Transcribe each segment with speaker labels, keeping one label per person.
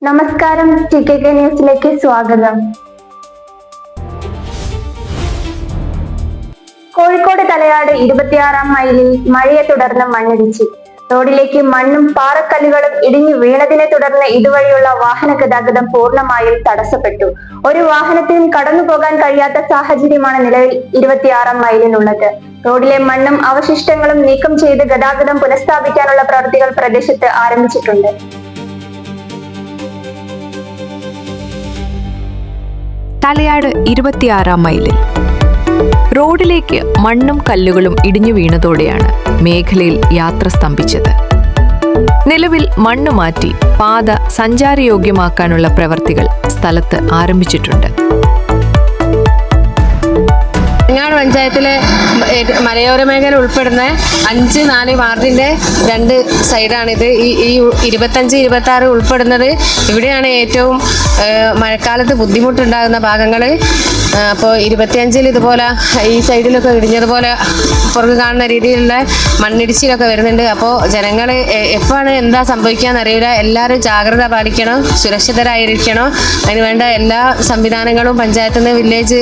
Speaker 1: നമസ്കാരം, TKK ന്യൂസിലേക്ക് സ്വാഗതം. കോഴിക്കോട് തലയാട് 26-ാം മൈലിൽ മഴയെ തുടർന്ന് മണ്ണിടിച്ചു. റോഡിലേക്ക് മണ്ണും പാറക്കല്ലുകളും ഇടിഞ്ഞു വീണതിനെ തുടർന്ന് ഇതുവഴിയുള്ള വാഹന ഗതാഗതം പൂർണ്ണമായും തടസ്സപ്പെട്ടു. ഒരു വാഹനത്തിനും കടന്നുപോകാൻ കഴിയാത്ത സാഹചര്യമാണ് നിലവിൽ 26-ാം മൈലിനുള്ളത്. റോഡിലെ മണ്ണും അവശിഷ്ടങ്ങളും നീക്കം ചെയ്ത് ഗതാഗതം പുനഃസ്ഥാപിക്കാനുള്ള പ്രവൃത്തികൾ പ്രദേശത്ത് ആരംഭിച്ചിട്ടുണ്ട്.
Speaker 2: തലയാട് 26-ാം മൈലിൽ റോഡിലേക്ക് മണ്ണും കല്ലുകളും ഇടിഞ്ഞു വീണതോടെയാണ് മേഖലയിൽ യാത്ര സ്തംഭിച്ചത്. നിലവിൽ മണ്ണ് മാറ്റി പാത സഞ്ചാരയോഗ്യമാക്കാനുള്ള പ്രവൃത്തികൾ സ്ഥലത്ത് ആരംഭിച്ചിട്ടുണ്ട്.
Speaker 3: വെങ്ങാട് പഞ്ചായത്തിലെ മലയോര മേഖല ഉൾപ്പെടുന്ന 5-4 വാർഡിന്റെ 2 സൈഡാണിത്. ഈ 25-26 ഉൾപ്പെടുന്നത് ഇവിടെയാണ് ഏറ്റവും മഴക്കാലത്ത് ബുദ്ധിമുട്ടുണ്ടാകുന്ന ഭാഗങ്ങൾ. അപ്പോൾ 25-ൽ ഇതുപോലെ ഈ സൈഡിലൊക്കെ ഇടിഞ്ഞതുപോലെ പുറകെ കാണുന്ന രീതിയിലുള്ള മണ്ണിടിച്ചിലൊക്കെ വരുന്നുണ്ട്. അപ്പോൾ ജനങ്ങൾ എപ്പോഴാണ് എന്താ സംഭവിക്കാന്ന് അറിയില്ല. എല്ലാവരും ജാഗ്രത പാലിക്കണം, സുരക്ഷിതരായിരിക്കണം. അതിനുവേണ്ട എല്ലാ സംവിധാനങ്ങളും പഞ്ചായത്തിൽ നിന്ന് വില്ലേജ്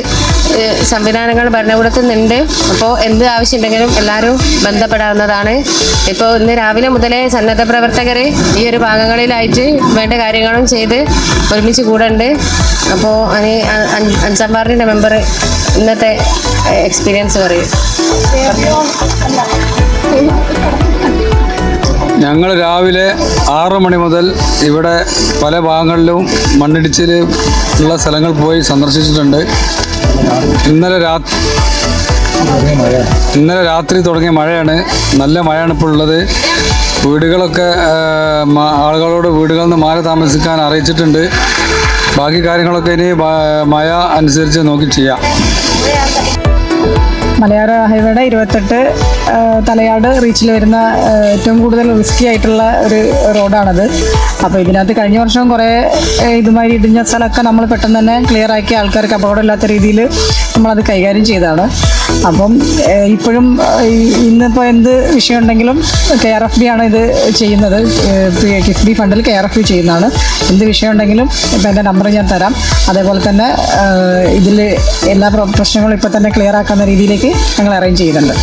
Speaker 3: സംവിധാനങ്ങൾ ഭരണകൂടത്തിൽ നിന്നുണ്ട്. അപ്പോൾ എന്ത് ആവശ്യമുണ്ടെങ്കിലും എല്ലാവരും ബന്ധപ്പെടാവുന്നതാണ്. ഇപ്പോൾ ഇന്ന് രാവിലെ മുതലേ സന്നദ്ധ പ്രവർത്തകർ ഈ ഒരു ഭാഗങ്ങളിലായിട്ട് വേണ്ട കാര്യങ്ങളും ചെയ്ത് ഒരുമിച്ച് കൂടുന്നുണ്ട്. അപ്പോൾ 5-ാം വാർഡിൻ്റെ മെമ്പർ ഇന്നത്തെ എക്സ്പീരിയൻസ് പറയും.
Speaker 4: ഞങ്ങൾ രാവിലെ 6 മണി മുതൽ ഇവിടെ പല ഭാഗങ്ങളിലും മണ്ണിടിച്ചിൽ ഉള്ള സ്ഥലങ്ങൾ പോയി സന്ദർശിച്ചിട്ടുണ്ട്. ഇന്നലെ രാത്രി തുടങ്ങിയ മഴയാണ്. നല്ല മഴയാണ് ഇപ്പോൾ ഉള്ളത്. വീടുകളൊക്കെ ആളുകളോട് വീടുകളിൽ നിന്ന് മാറി താമസിക്കാൻ അറിയിച്ചിട്ടുണ്ട്. ബാക്കി കാര്യങ്ങളൊക്കെ ഇനി മഴ അനുസരിച്ച് നോക്കി ചെയ്യാം.
Speaker 5: മലയോര ഹൈവേയുടെ 28 തലയാട് റീച്ചിൽ വരുന്ന ഏറ്റവും കൂടുതൽ റിസ്കി ആയിട്ടുള്ള ഒരു റോഡാണത്. അപ്പോൾ ഇതിനകത്ത് കഴിഞ്ഞ വർഷം കുറേ ഇതുമാതിരി ഇടിഞ്ഞ സ്ഥലമൊക്കെ നമ്മൾ പെട്ടെന്ന് തന്നെ ക്ലിയർ ആക്കി ആൾക്കാർക്ക് അപകടമില്ലാത്ത രീതിയിൽ നമ്മളത് കൈകാര്യം ചെയ്തതാണ്. അപ്പം ഇപ്പോഴും ഇന്നിപ്പോൾ എന്ത് വിഷയം ഉണ്ടെങ്കിലും KRFB ആണ് ഇത് ചെയ്യുന്നത്. കിഫ്ബി ഫണ്ടിൽ KRFB ചെയ്യുന്നതാണ്. എന്ത് വിഷയം ഉണ്ടെങ്കിലും ഇപ്പം എൻ്റെ നമ്പർ ഞാൻ തരാം. അതേപോലെ തന്നെ ഇതിൽ എല്ലാ പ്രശ്നങ്ങളും ഇപ്പോൾ തന്നെ ക്ലിയർ ആക്കുന്ന രീതിയിലേക്ക് ഞങ്ങൾ അറേഞ്ച് ചെയ്യുന്നുണ്ട്.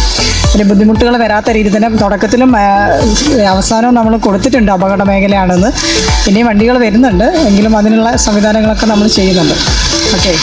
Speaker 5: പിന്നെ ബുദ്ധിമുട്ടുകൾ വരാത്ത രീതിയിൽ തന്നെ തുടക്കത്തിലും അവസാനവും നമ്മൾ കൊടുത്തിട്ടുണ്ട് അപകട മേഖലയാണെന്ന്. ഇനിയും വണ്ടികൾ വരുന്നുണ്ട്, എങ്കിലും അതിനുള്ള സംവിധാനങ്ങളൊക്കെ നമ്മൾ ചെയ്യുന്നുണ്ട്. ഓക്കെ.